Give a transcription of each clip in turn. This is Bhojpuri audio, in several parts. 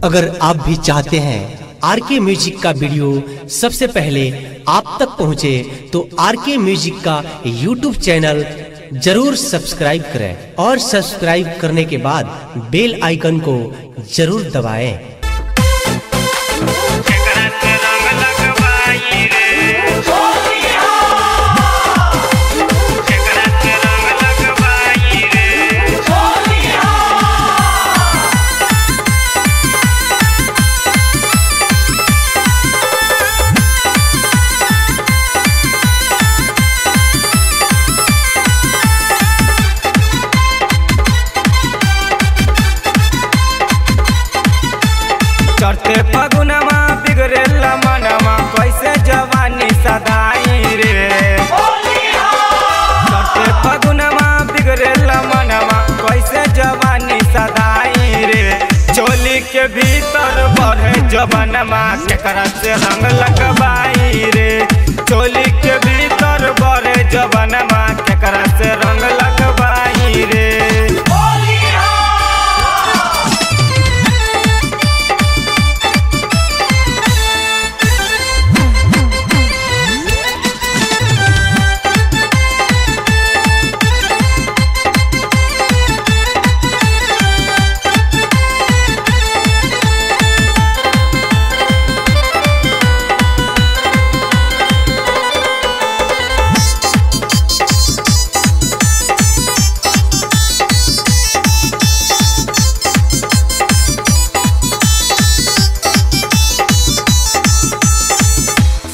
अगर आप भी चाहते हैं आरके म्यूजिक का वीडियो सबसे पहले आप तक पहुंचे तो आरके म्यूजिक का यूट्यूब चैनल जरूर सब्सक्राइब करें और सब्सक्राइब करने के बाद बेल आइकन को जरूर दबाएं। चढ़ते फगुनवा बिगड़ेला मनवा कैसे जवानी सदाई रे। चढ़ते फगुनवा बिगड़ेला मनवा कैसे जवानी सदाई रे। चोली के भीतर बढ़े जवानमा केकरा से रंग लगवाई रे। चोली के भीतर बढ़े जवानमा केकरा से रंग लगवाई रे।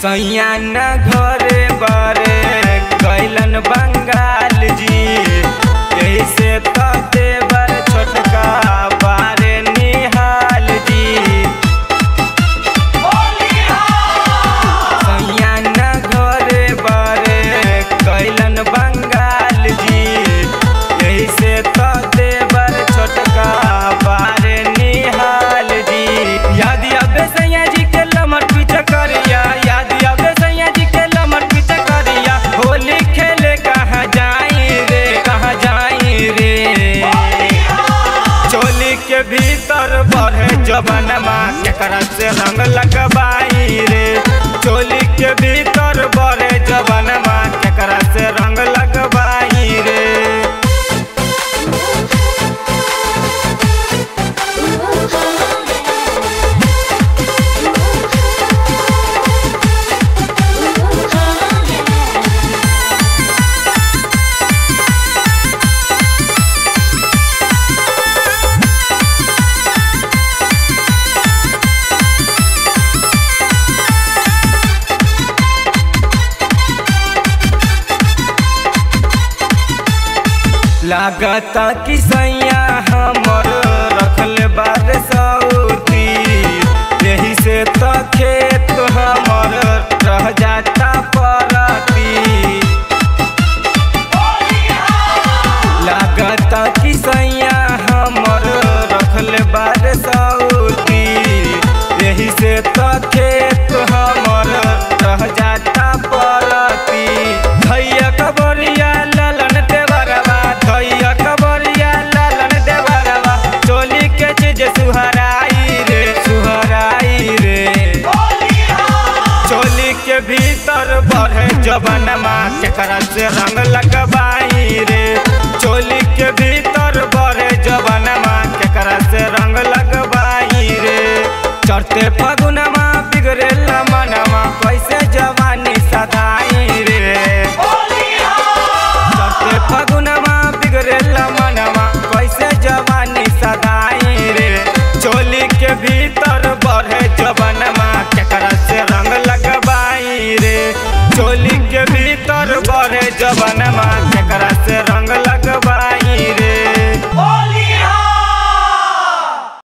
सैया न घरे बरे कैलन बंगाल जी। यही से तो देवर छोटका बारे निहाल जी। सैया न घरे बरे कैलन बंगाल जी। यही से तो देवर छोटका बारे निहाल जी। याद आवे सैया जी के लमट पीछे करिया। भीतर बढ़े जवानमा केकरा से रंग लगवाई रे। चोली के भीतर बढ़े जवानमा केकरा से रंग लगवाई रे। लागता कि सैया हमर रखले बार सऊती। यही से तो खेत हमर रह जाता परती। लागता कि सैया हमर रखले बार सऊती। यही से तो खेत हमर रह जाता परती। भैया कबरिया ललन देवरवा भैया कबरिया लालन देवरवा। चोली के चीज सुहराई रे सुहराई रे। चोली के भीतर बढ़े जवानमा केकरा से रंग लगवाई रे। चोली के भीतर बढ़े जवानमा केकरा से रंग लगवाई रे। चढ़ते फगुनवा बिगड़ेला मनवा कैसे जवानी सदाई रे। चढ़ते फगुनवा बिगड़ेला मनवा कैसे जवानी सदाई रे। चोली के भीतर बढ़े जवानमा केकरा से रंग लगवाई रे। चोली के भीतर बढ़े जवानमा